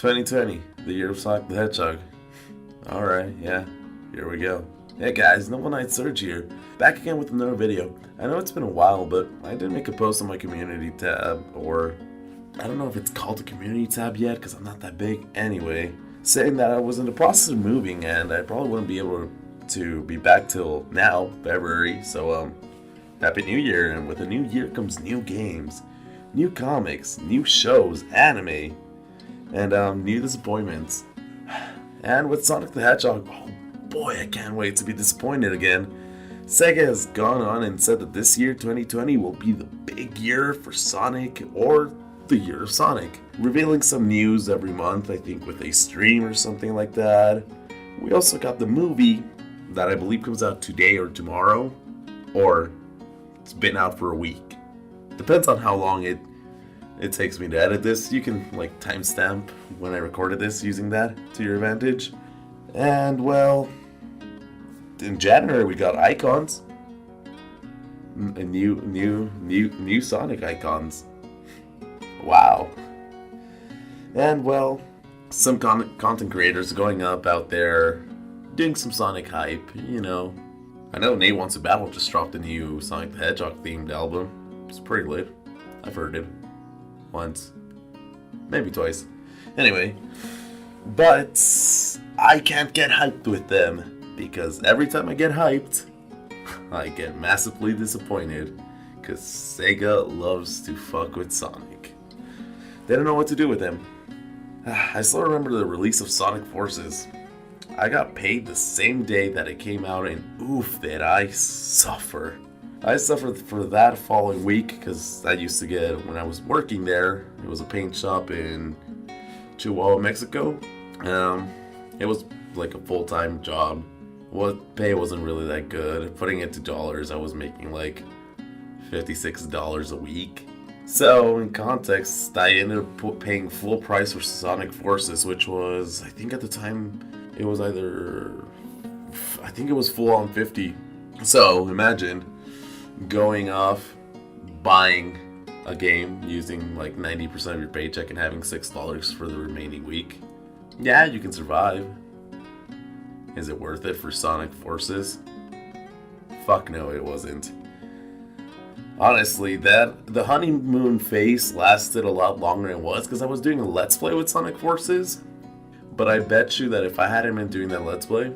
2020, the year of Sonic the Hedgehog. Alright, yeah, here we go. Hey guys, Noble Knight Surge here, back again with another video. I know it's been a while, but I did make a post on my community tab, or I don't know if it's called a community tab yet, because I'm not that big anyway, saying that I was in the process of moving, and I probably wouldn't be able to be back till now, February, so Happy New Year, and with a new year comes new games, new comics, new shows, anime, and new disappointments. And with Sonic the Hedgehog, oh boy, I can't wait to be disappointed again. Sega has gone on and said that this year, 2020, will be the big year for Sonic, or the year of Sonic. Revealing some news every month, I think with a stream or something like that. We also got the movie that I believe comes out today or tomorrow, or it's been out for a week. Depends on how long it takes me to edit this. You can like timestamp when I recorded this using that to your advantage. And well, in January we got icons, and new Sonic icons. Wow. And well, some content creators going up out there doing some Sonic hype. You know, I know Nate Wants to Battle just dropped a new Sonic the Hedgehog themed album. It's pretty lit. I've heard it once, maybe twice. Anyway, but I can't get hyped with them because every time I get hyped, I get massively disappointed because Sega loves to fuck with Sonic. They don't know what to do with him. I still remember the release of Sonic Forces. I got paid the same day that it came out, and oof, did I suffer. I suffered for that following week because I used to get, when I was working there, it was a paint shop in Chihuahua, Mexico. It was like a full-time job. Pay wasn't really that good. Putting it to dollars, I was making like $56 a week. So, in context, I ended up paying full price for Sonic Forces, which was, I think at the time, it was I think it was full on 50. So, imagine going off, buying a game using like 90% of your paycheck and having $6 for the remaining week. Yeah, you can survive. Is it worth it for Sonic Forces? Fuck no, it wasn't. Honestly, the honeymoon phase lasted a lot longer than it was because I was doing a Let's Play with Sonic Forces. But I bet you that if I hadn't been doing that Let's Play,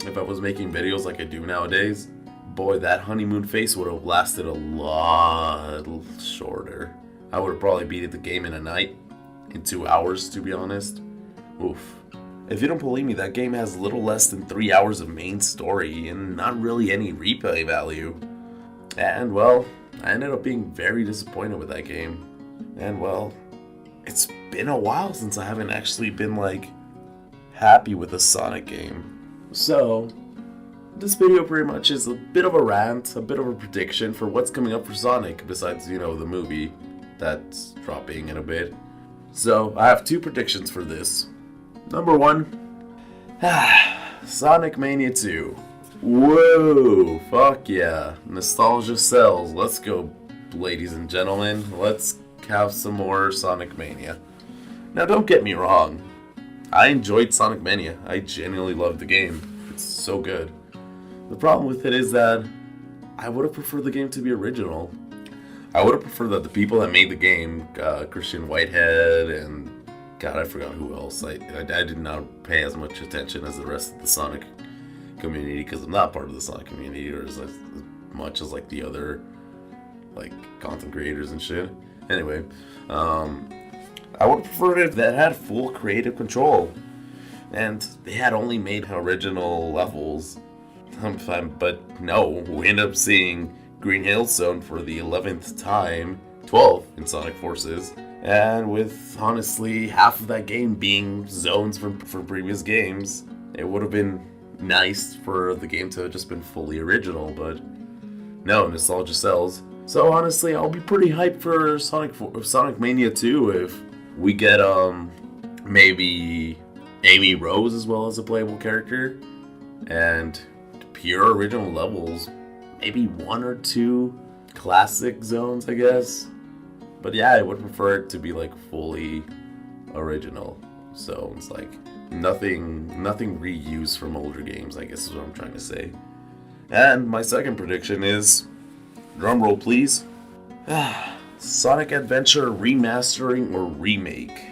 if I was making videos like I do nowadays, boy, that honeymoon phase would have lasted a lot shorter. I would have probably beaten the game in a night, in 2 hours, to be honest. Oof. If you don't believe me, that game has little less than 3 hours of main story and not really any replay value. And well, I ended up being very disappointed with that game. And well, it's been a while since I haven't actually been like happy with a Sonic game. So, this video pretty much is a bit of a rant, a bit of a prediction for what's coming up for Sonic, besides, you know, the movie that's dropping in a bit. So, I have two predictions for this. Number one, Sonic Mania 2. Whoa, fuck yeah. Nostalgia sells. Let's go, ladies and gentlemen. Let's have some more Sonic Mania. Now, don't get me wrong. I enjoyed Sonic Mania. I genuinely loved the game. It's so good. The problem with it is that I would have preferred the game to be original. I would have preferred that the people that made the game, Christian Whitehead and God, I forgot who else. I did not pay as much attention as the rest of the Sonic community because I'm not part of the Sonic community or as much as like the other like content creators and shit. Anyway, I would have preferred if that had full creative control and they had only made original levels. But no, we end up seeing Green Hill Zone for the 11th time, 12th in Sonic Forces, and with honestly half of that game being zones from previous games, it would have been nice for the game to have just been fully original, but no, nostalgia sells. So honestly, I'll be pretty hyped for Sonic Mania 2 if we get maybe Amy Rose as well as a playable character, and pure original levels, maybe one or two classic zones, I guess. But yeah, I would prefer it to be like fully original. So it's like nothing reused from older games, I guess is what I'm trying to say. And my second prediction is, drumroll please, Sonic Adventure remastering or remake.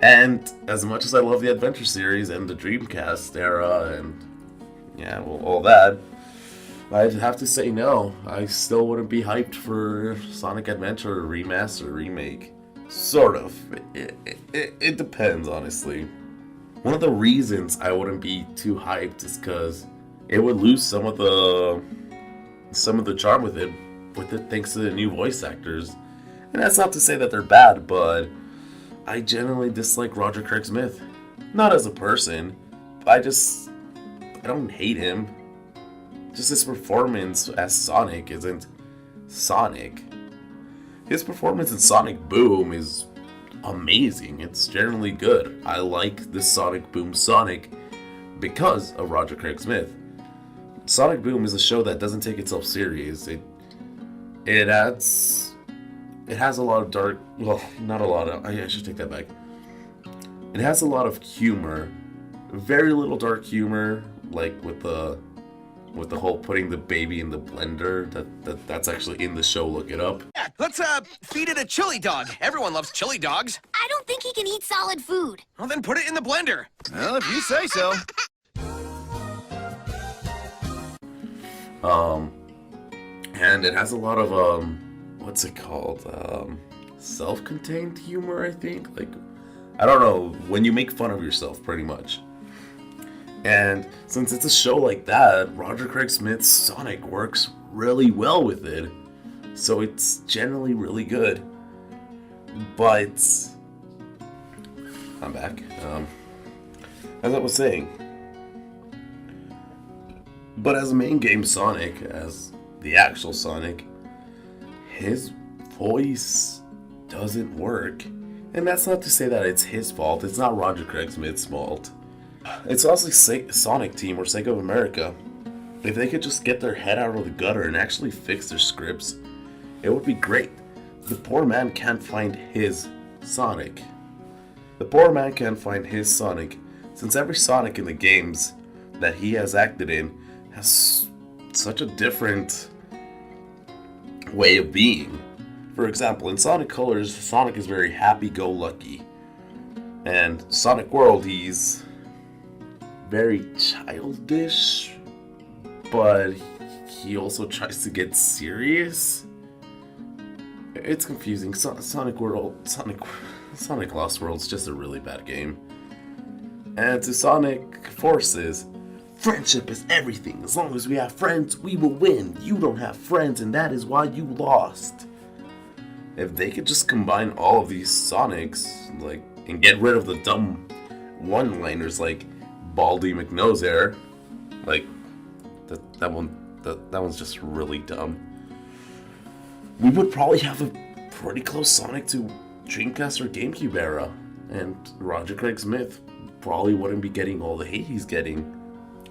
And as much as I love the Adventure series and the Dreamcast era and yeah, well, all that, I'd have to say no. I still wouldn't be hyped for Sonic Adventure remaster, remake. Sort of. It depends, honestly. One of the reasons I wouldn't be too hyped is because it would lose some of the charm with it thanks to the new voice actors. And that's not to say that they're bad, but I generally dislike Roger Craig Smith. Not as a person, I don't hate him. Just his performance as Sonic isn't Sonic. His performance in Sonic Boom is amazing. It's generally good. I like the Sonic Boom Sonic because of Roger Craig Smith. Sonic Boom is a show that doesn't take itself serious. It has a lot of dark, well, not a lot of, I should take that back. It has a lot of humor, very little dark humor, like with the whole putting the baby in the blender. That's actually in the show. Look it up. Yeah, let's feed it a chili dog. Everyone loves chili dogs. I don't think he can eat solid food. Well, then put it in the blender. Well, if you say so. And it has a lot of what's it called? Self-contained humor, I think. Like, I don't know, when you make fun of yourself, pretty much. And since it's a show like that, Roger Craig Smith's Sonic works really well with it. So it's generally really good. But I'm back. As I was saying. But as a main game Sonic, as the actual Sonic, his voice doesn't work. And that's not to say that it's his fault. It's not Roger Craig Smith's fault. It's also Sonic Team or Sega of America. If they could just get their head out of the gutter and actually fix their scripts, it would be great. The poor man can't find his Sonic. The poor man can't find his Sonic, since every Sonic in the games that he has acted in has such a different way of being. For example, in Sonic Colors, Sonic is very happy-go-lucky. And Sonic World, he's very childish, but he also tries to get serious. It's confusing. Sonic Lost World's just a really bad game. And to Sonic Forces, friendship is everything. As long as we have friends, we will win. You don't have friends, and that is why you lost. If they could just combine all of these Sonics, like, and get rid of the dumb one-liners like Baldy McNosehair, like that one's just really dumb. We would probably have a pretty close Sonic to Dreamcast or GameCube era, and Roger Craig Smith probably wouldn't be getting all the hate he's getting.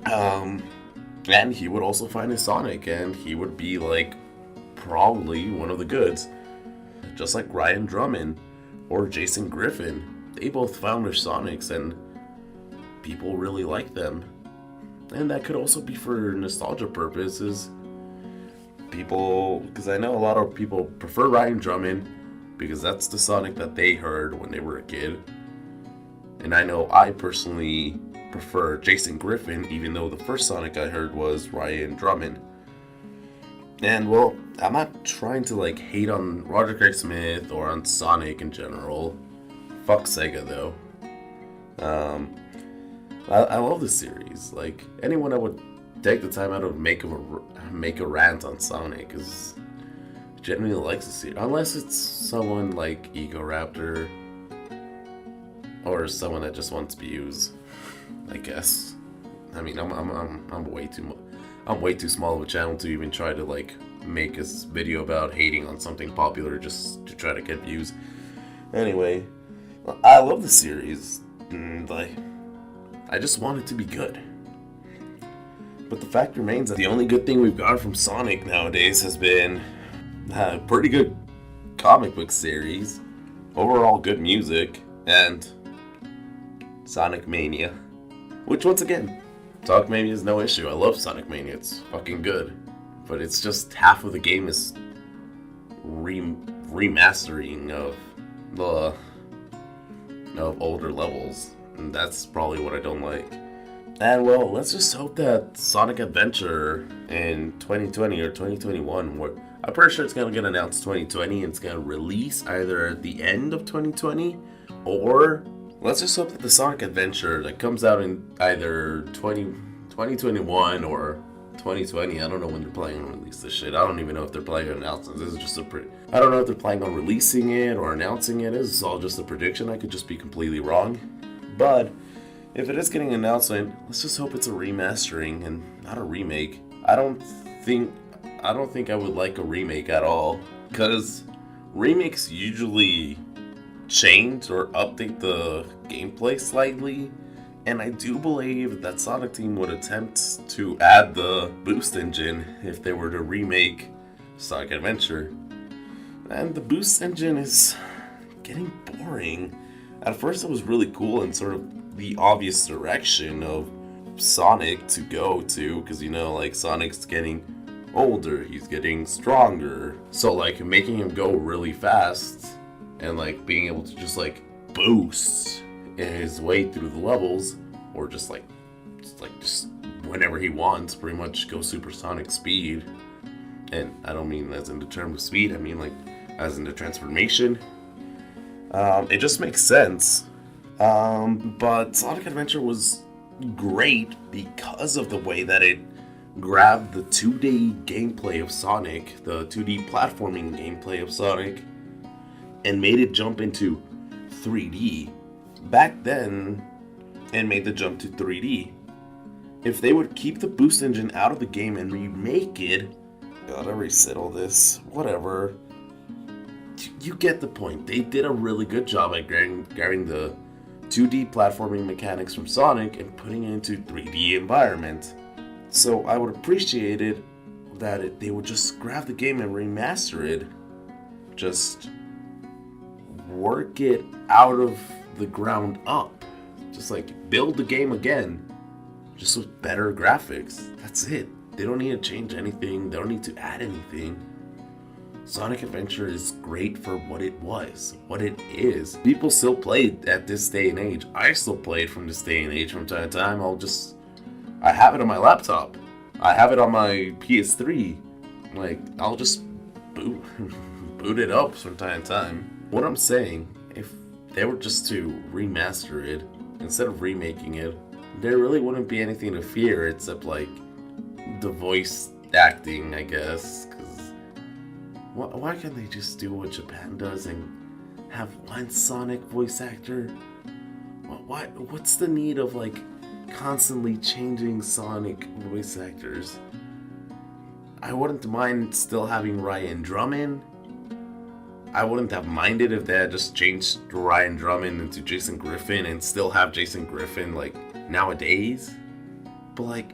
And he would also find his Sonic, and he would be like probably one of the goods, just like Ryan Drummond or Jason Griffin. They both found their Sonics, and people really like them. And that could also be for nostalgia purposes. Because I know a lot of people prefer Ryan Drummond because that's the Sonic that they heard when they were a kid. And I know I personally prefer Jason Griffin, even though the first Sonic I heard was Ryan Drummond. And well, I'm not trying to like hate on Roger Craig Smith or on Sonic in general. Fuck Sega though. I love the series. Like, anyone that would take the time out of make a rant on Sonic is genuinely likes the series, unless it's someone like Ego Raptor or someone that just wants views, I guess. I mean, I'm way too small of a channel to even try to like make a video about hating on something popular just to try to get views. Anyway, I love the series, and I just want it to be good. But the fact remains that the only good thing we've got from Sonic nowadays has been a pretty good comic book series. overall good music, and Sonic Mania. Which, once again, Sonic Mania is no issue. I love Sonic Mania. It's fucking good. But it's just half of the game is remastering of the older levels. And that's probably what I don't like. And well, let's just hope that Sonic Adventure in 2020 or 2021, I'm pretty sure it's going to get announced 2020 and it's going to release either at the end of 2020 or let's just hope that the Sonic Adventure that comes out in either 2021 or 2020. I don't know when they're planning on release this shit. I don't even know if they're planning on announcing it. This is just I don't know if they're planning on releasing it or announcing it. This is all just a prediction. I could just be completely wrong. But if it is getting an announcement, let's just hope it's a remastering and not a remake. I don't think I would like a remake at all, because remakes usually change or update the gameplay slightly, and I do believe that Sonic Team would attempt to add the boost engine if they were to remake Sonic Adventure. And the boost engine is getting boring. At first it was really cool and sort of the obvious direction of Sonic to go to, because like Sonic's getting older, he's getting stronger, so like making him go really fast and like being able to just like boost his way through the levels, or just whenever he wants, pretty much go supersonic speed. And I don't mean as in the term of speed, I mean like as in the transformation. It just makes sense. But Sonic Adventure was great because of the way that it grabbed the 2D gameplay of Sonic, the 2D platforming gameplay of Sonic, and made it jump into 3D back then, and made the jump to 3D. If they would keep the boost engine out of the game and remake it, God, I already said all this, whatever. You get the point. They did a really good job at grabbing the 2D platforming mechanics from Sonic and putting it into 3D environment. So I would appreciate it that they would just grab the game and remaster it. Just work it out of the ground up. Just like build the game again, just with better graphics. That's it. They don't need to change anything. They don't need to add anything. Sonic Adventure is great for what it was, what it is. People still play it at this day and age. I still play it from this day and age from time to time. I have it on my laptop. I have it on my PS3. Like, I'll just boot it up from time to time. What I'm saying, if they were just to remaster it, instead of remaking it, there really wouldn't be anything to fear except, like, the voice acting, I guess. Because why can't they just do what Japan does and have one Sonic voice actor? What's the need of, like, constantly changing Sonic voice actors? I wouldn't mind still having Ryan Drummond. I wouldn't have minded if they had just changed Ryan Drummond into Jason Griffin and still have Jason Griffin, like, nowadays. But, like,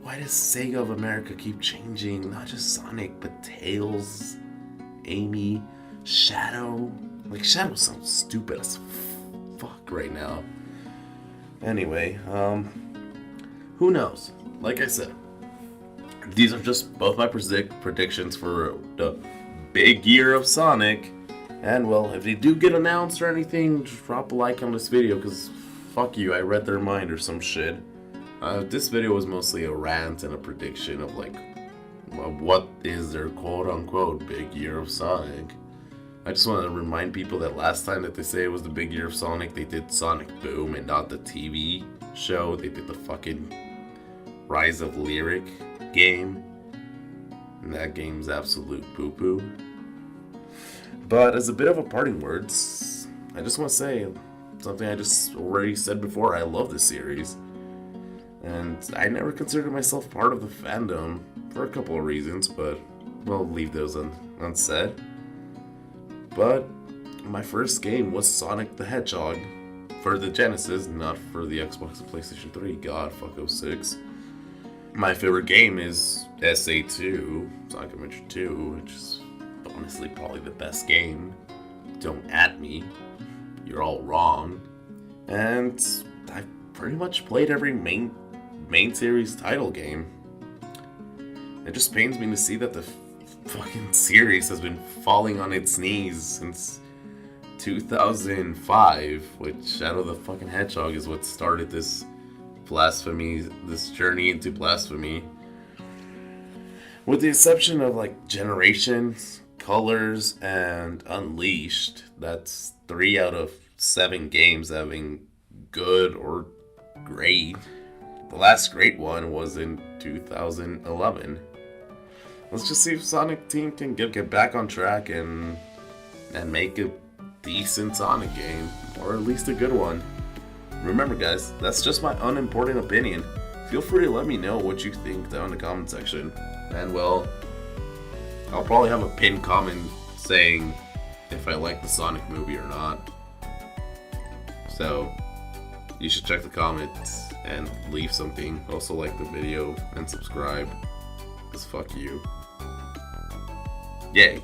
why does Sega of America keep changing not just Sonic, but Tails, Amy, Shadow? Like, Shadow sounds stupid as fuck right now. Anyway, who knows? Like I said, these are just both my predictions for the big year of Sonic. And well, if they do get announced or anything, just drop a like on this video, because fuck you, I read their mind or some shit. This video was mostly a rant and a prediction of like, what is their quote-unquote big year of Sonic. I just want to remind people that last time that they say it was the big year of Sonic, they did Sonic Boom and not the TV show. They did the fucking Rise of Lyric game. And that game's absolute poo-poo. But as a bit of a parting words, I just want to say something I just already said before. I love this series. And I never considered myself part of the fandom for a couple of reasons, but we'll leave those unsaid. But my first game was Sonic the Hedgehog for the Genesis, not for the Xbox and PlayStation 3. God, fuck 06. My favorite game is SA2, Sonic Adventure 2, which is honestly probably the best game don't at me. You're all wrong. And I've pretty much played every main series title game. It just pains me to see that the fucking series has been falling on its knees since 2005, which Shadow the fucking Hedgehog is what started this blasphemy, this journey into blasphemy. With the exception of like Generations, Colors, and Unleashed, that's 3 out of 7 games having good or great. The last great one was in 2011. Let's just see if Sonic Team can get back on track and make a decent Sonic game, or at least a good one. Remember guys, that's just my unimportant opinion. Feel free to let me know what you think down in the comment section. And well, I'll probably have a pinned comment saying if I like the Sonic movie or not. So, you should check the comments and leave something. Also like the video and subscribe. Because fuck you. Yay.